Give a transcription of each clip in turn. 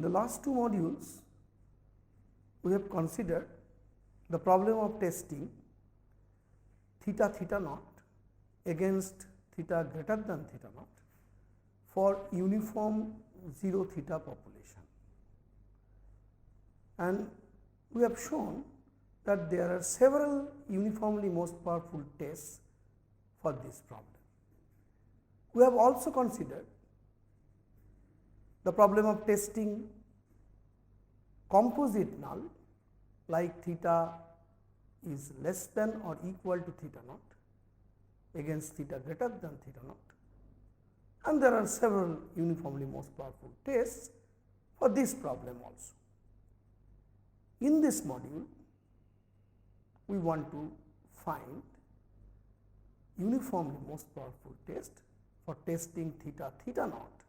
In the last two modules, we have considered the problem of testing theta theta naught against theta greater than theta naught for uniform 0 theta population, and we have shown that there are several uniformly most powerful tests for this problem. We have also considered the problem of testing composite null like theta is less than or equal to theta naught against theta greater than theta naught, and there are several uniformly most powerful tests for this problem also. In this module, we want to find uniformly most powerful test for testing theta theta naught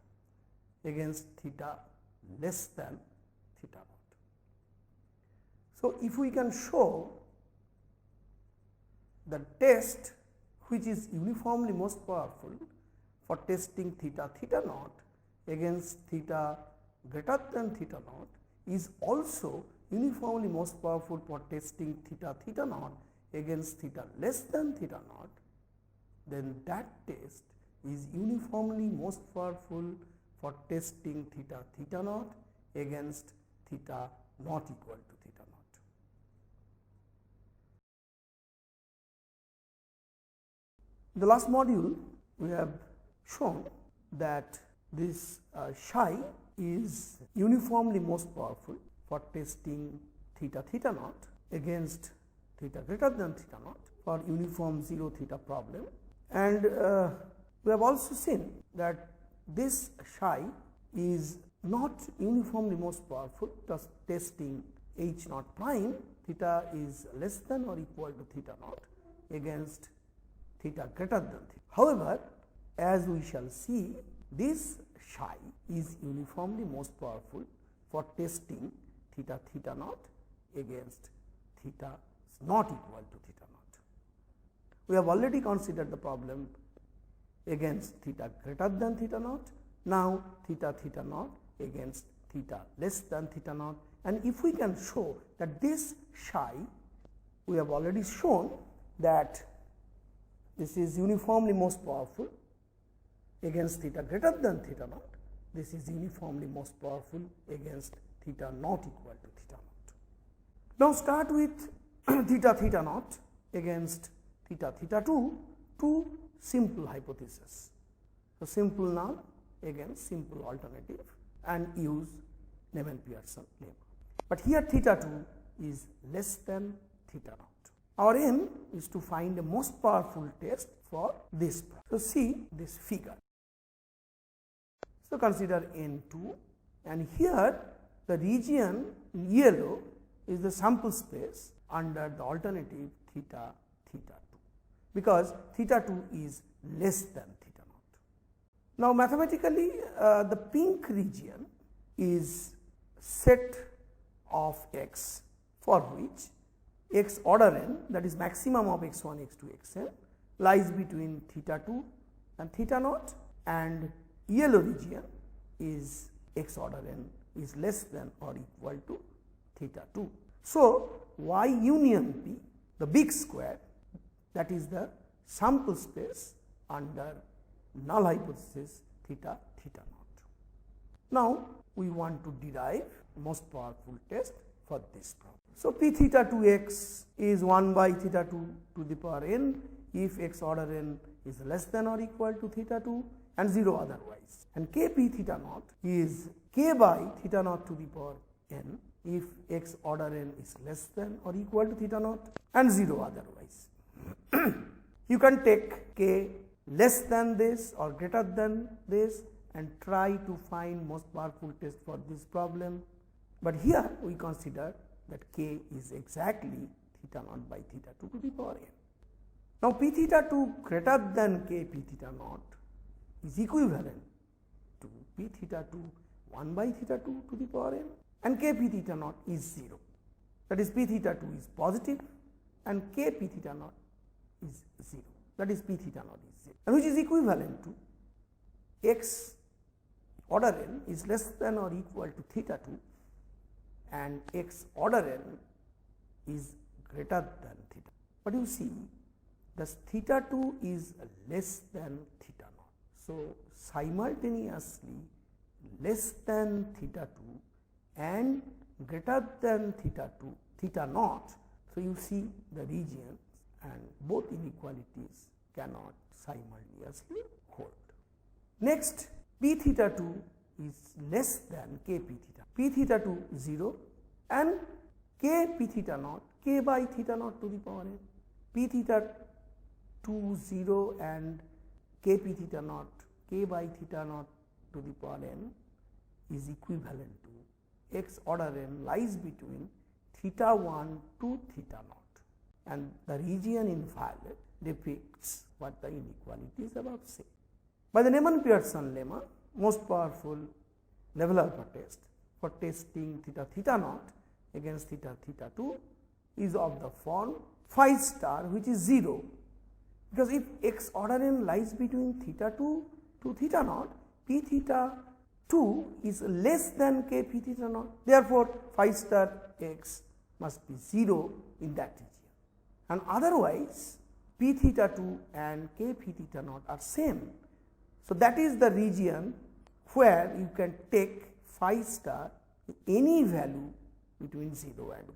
against theta less than theta naught. So, if we can show the test which is uniformly most powerful for testing theta theta naught against theta greater than theta naught is also uniformly most powerful for testing theta theta naught against theta less than theta naught, then that test is uniformly most powerful for testing theta theta naught against theta not equal to theta naught. In the last module, we have shown that this psi is uniformly most powerful for testing theta theta naught against theta greater than theta naught for uniform 0 theta problem, and we have also seen that this psi is not uniformly most powerful just testing h naught prime theta is less than or equal to theta naught against theta greater than theta. However, as we shall see, this psi is uniformly most powerful for testing theta theta naught against theta not equal to theta naught. We have already considered the problem against theta greater than theta naught, now theta theta naught against theta less than theta naught, and if we can show that this psi, we have already shown that this is uniformly most powerful against theta greater than theta naught, this is uniformly most powerful against theta not equal to theta naught. Now, start with theta theta naught against theta theta 2, two simple hypotheses. So, simple null against simple alternative and use Neyman-Pearson lemma. But here theta 2 is less than theta naught. Our aim is to find a most powerful test for this problem. So, see this figure. So, consider N2, and here the region in yellow is the sample space under the alternative theta theta 2, because theta 2 is less than theta naught. Now, mathematically the pink region is set of x for which x order n, that is maximum of x1 x2 xn, lies between theta 2 and theta naught, and yellow region is x order n is less than or equal to theta 2. So, y union p, the big square, that is the sample space under null hypothesis theta theta naught. Now, we want to derive most powerful test for this problem. So, p theta 2 x is 1 by theta 2 to the power n if x order n is less than or equal to theta 2 and 0 otherwise, and k p theta naught is k by theta naught to the power n if x order n is less than or equal to theta naught and 0 otherwise. You can take k less than this or greater than this and try to find most powerful test for this problem, but here we consider that k is exactly theta naught by theta 2 to the power n. Now, p theta 2 greater than k p theta naught is equivalent to p theta 2 1 by theta 2 to the power n, and k p theta naught is 0. That is, p theta 2 is positive and k p theta naught is 0. That is, p theta naught is 0, and which is equivalent to x order n is less than or equal to theta 2 and x order n is greater than theta. But you see, thus theta 2 is less than theta naught. So, simultaneously less than theta 2 and greater than theta 2 theta naught. So, you see the regions and both inequalities cannot simultaneously hold. Next, p theta 2 is less than k p theta. P theta 2 0 and k p theta naught, k by theta naught to the power n. P theta 2 0 and k p theta naught, k by theta naught to the power n is equivalent to x order n lies between theta 1 to theta naught, and the region in violet depicts what the inequality is above say. By the Neyman-Pearson lemma, most powerful level alpha test for testing theta theta naught against theta theta 2 is of the form phi star, which is 0, because if x order n lies between theta 2 to theta naught, p theta 2 is less than k p theta naught. Therefore, phi star x must be 0 in that region, and otherwise p theta 2 and k p theta naught are same. So, that is the region where you can take phi star any value between 0 and 1.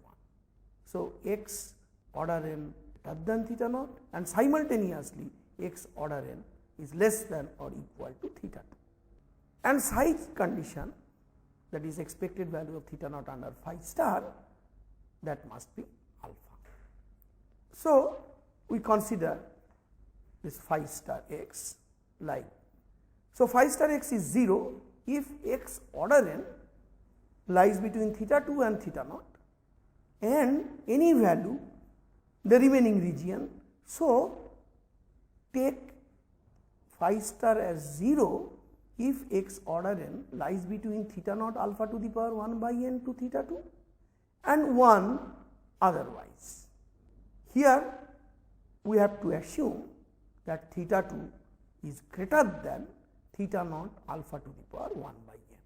So, x order n greater than theta naught and simultaneously x order n is less than or equal to theta 2, and psi condition, that is expected value of theta naught under phi star, that must be alpha. So, we consider this phi star x like. So, phi star x is 0 if x order n lies between theta 2 and theta naught and any value the remaining region. So, take phi star as 0 if x order n lies between theta naught alpha to the power 1 by n to theta 2 and 1 otherwise. Here we have to assume that theta 2 is greater than theta naught alpha to the power 1 by n.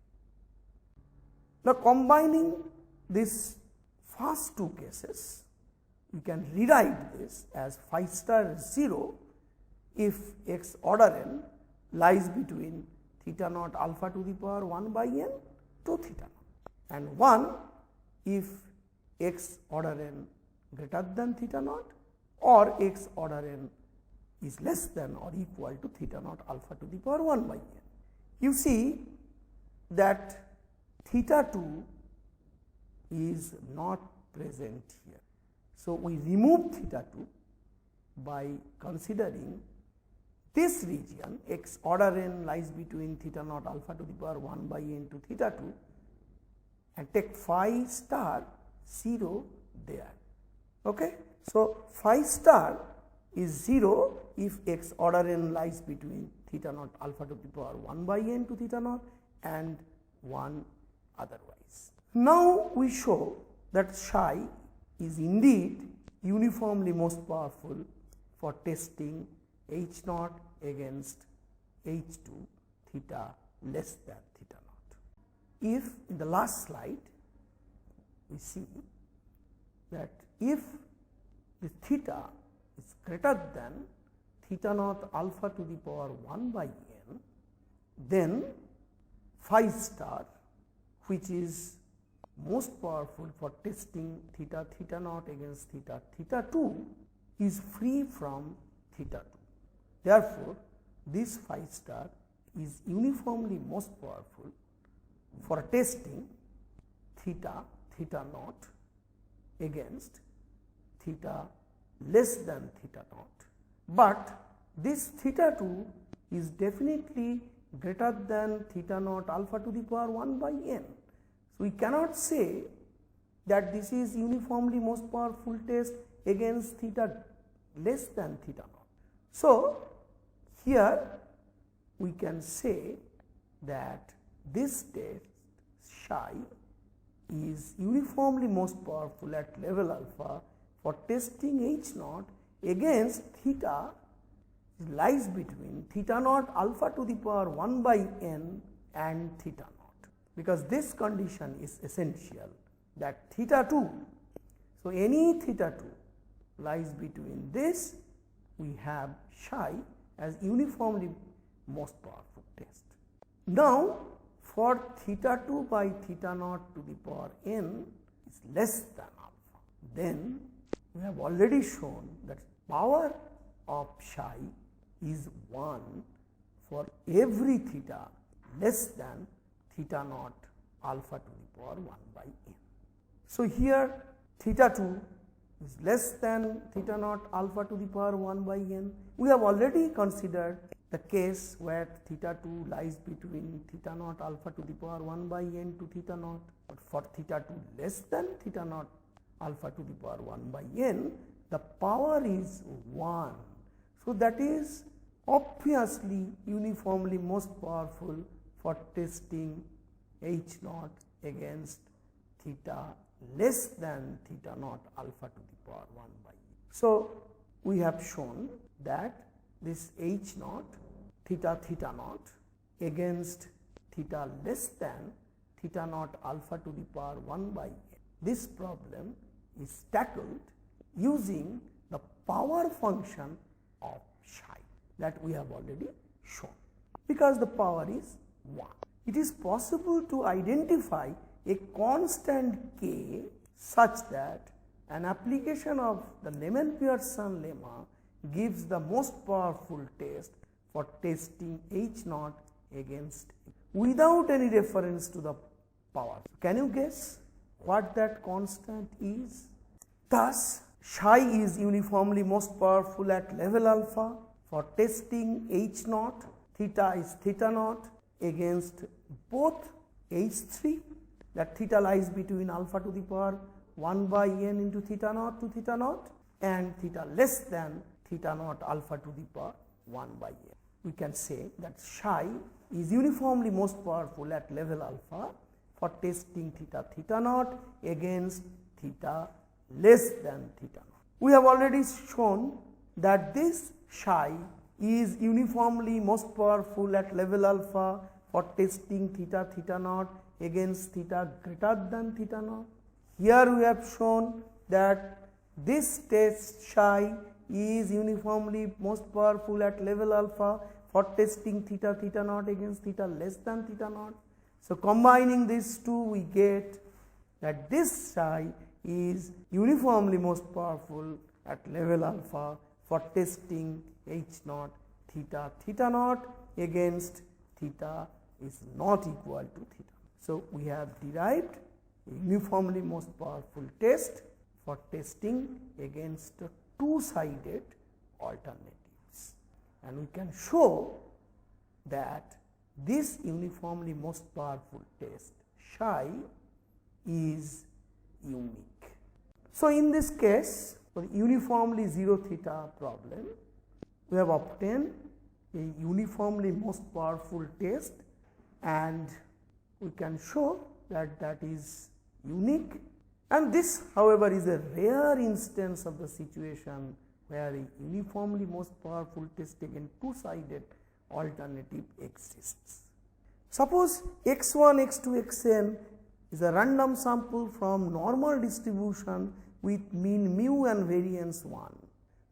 Now, combining these first two cases, we can rewrite this as phi star 0 if x order n lies between theta naught alpha to the power 1 by n to theta naught, and 1 if x order n greater than theta naught or x order n is less than or equal to theta naught alpha to the power 1 by n. You see that theta 2 is not present here. So, we remove theta 2 by considering this region x order n lies between theta naught alpha to the power 1 by n to theta 2 and take phi star 0 there. Okay. So, phi star is 0 if x order n lies between theta naught alpha to the power 1 by n to theta naught and 1 otherwise. Now, we show that psi is indeed uniformly most powerful for testing H naught against H 2 theta less than theta naught. If in the last slide we see that if the theta is greater than theta naught alpha to the power 1 by n, then phi star, which is most powerful for testing theta theta naught against theta theta 2, is free from theta 2. Therefore, this phi star is uniformly most powerful for testing theta theta naught against theta less than theta naught, but this theta 2 is definitely greater than theta naught alpha to the power 1 by n. So, we cannot say that this is uniformly most powerful test against theta less than theta naught. So, here we can say that this test psi is uniformly most powerful at level alpha for testing H naught against theta lies between theta naught alpha to the power 1 by n and theta naught, because this condition is essential that theta 2, so any theta 2 lies between this, we have psi as uniformly most powerful test. Now, for theta 2 by theta naught to the power n is less than alpha, then we have already shown that power of psi is 1 for every theta less than theta naught alpha to the power 1 by n. So, here theta 2 is less than theta naught alpha to the power 1 by n. We have already considered the case where theta 2 lies between theta naught alpha to the power 1 by n to theta naught, but for theta 2 less than theta naught alpha to the power 1 by n, the power is 1. So, that is obviously uniformly most powerful for testing H naught against theta less than theta naught alpha to the power 1 by n. So, we have shown that this H naught theta theta naught against theta less than theta naught alpha to the power 1 by n. This problem is tackled using the power function of psi that we have already shown, because the power is 1. It is possible to identify a constant k such that an application of the Neyman-Pearson lemma gives the most powerful test for testing H naught against without any reference to the power. Can you guess what that constant is? Thus, psi is uniformly most powerful at level alpha for testing H naught, theta is theta naught against both H3, that theta lies between alpha to the power 1 by n into theta naught to theta naught, and theta less than theta naught alpha to the power 1 by n. We can say that psi is uniformly most powerful at level alpha for testing theta theta naught against theta less than theta naught. We have already shown that this psi is uniformly most powerful at level alpha for testing theta theta naught against theta greater than theta naught. Here we have shown that this test psi is uniformly most powerful at level alpha for testing theta theta naught against theta less than theta naught. So, combining these two, we get that this psi is uniformly most powerful at level alpha for testing H naught theta theta naught against theta is not equal to theta. So, we have derived a uniformly most powerful test for testing against two-sided alternatives, and we can show that this uniformly most powerful test psi is unique. So, in this case, for uniformly 0 theta problem, we have obtained a uniformly most powerful test, and we can show that that is unique, and this however is a rare instance of the situation where a uniformly most powerful test against two-sided alternative exists. Suppose x1, x2, xn is a random sample from normal distribution with mean mu and variance 1.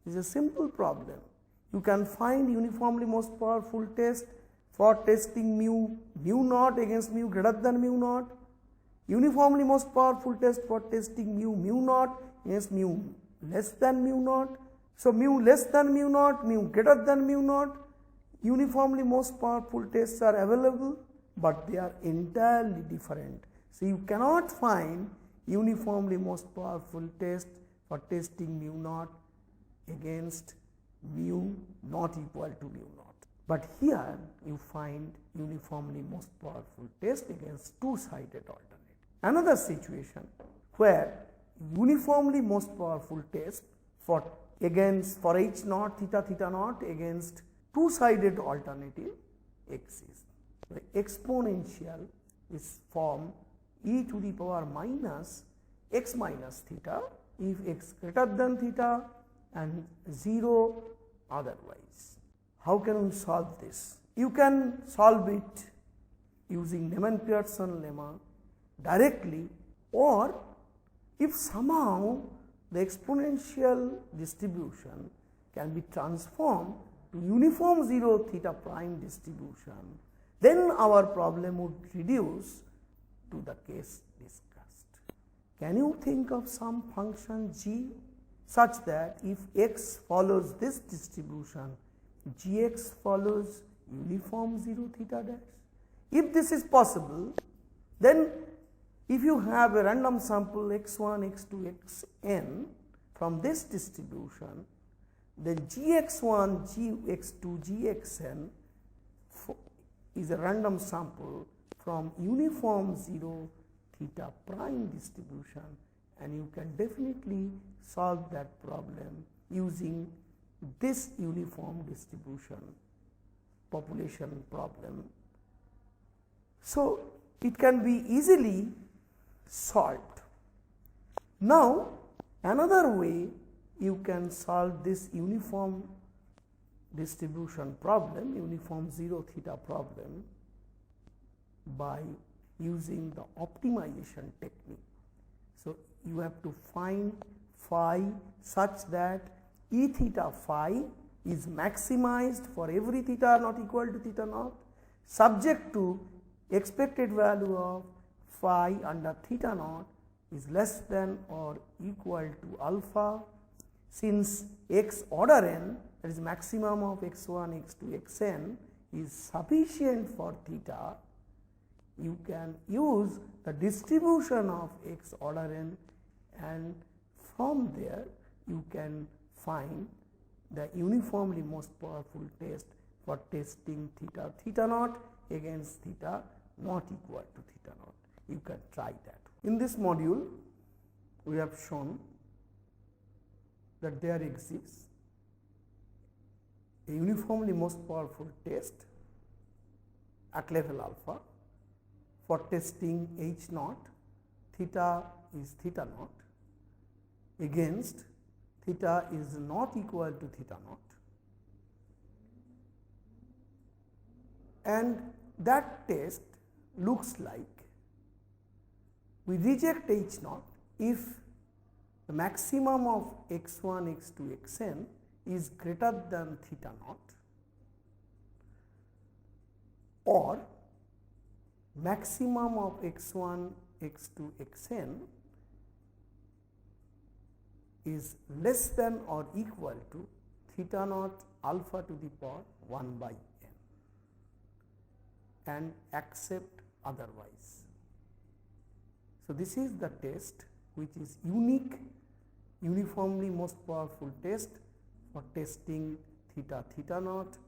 It is a simple problem. You can find uniformly most powerful test for testing mu naught against mu greater than mu naught, uniformly most powerful test for testing mu naught against mu less than mu naught. So, mu less than mu naught, mu greater than mu naught, uniformly most powerful tests are available, but they are entirely different. So, you cannot find uniformly most powerful test for testing mu naught against mu not equal to mu naught. But here you find uniformly most powerful test against two-sided alternate. Another situation where uniformly most powerful test for H naught theta theta naught against two-sided alternative exists. The exponential is form e to the power minus x minus theta if x greater than theta and 0 otherwise. How can we solve this? You can solve it using Neyman-Pearson lemma directly, or if somehow the exponential distribution can be transformed to uniform 0 theta prime distribution, then our problem would reduce to the case discussed. Can you think of some function g such that if x follows this distribution, gx follows uniform 0 theta dash? If this is possible, then if you have a random sample x1, x2, xn from this distribution, then gx1, gx2, gxn is a random sample from uniform 0 theta prime distribution, and you can definitely solve that problem using this uniform distribution population problem. So, it can be easily solved. Now, another way you can solve this uniform distribution problem, uniform 0 theta problem, by using the optimization technique. So, you have to find phi such that E theta phi is maximized for every theta not equal to theta naught, subject to expected value of phi under theta naught is less than or equal to alpha. Since x order n, that is maximum of x1, x2, xn is sufficient for theta, you can use the distribution of x order n, and from there you can find the uniformly most powerful test for testing theta theta naught against theta not equal to theta naught. You can try that. In this module, we have shown that there exists a uniformly most powerful test at level alpha for testing h naught, theta is theta naught, against theta is not equal to theta naught, and that test looks like we reject h naught if the maximum of x1, x2, xn is greater than theta naught, or maximum of x1, x2, xn is less than or equal to theta naught alpha to the power 1 by n, and accept otherwise. So, this is the test which is unique, uniformly most powerful test for testing theta theta naught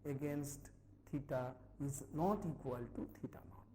against theta is not equal to theta naught.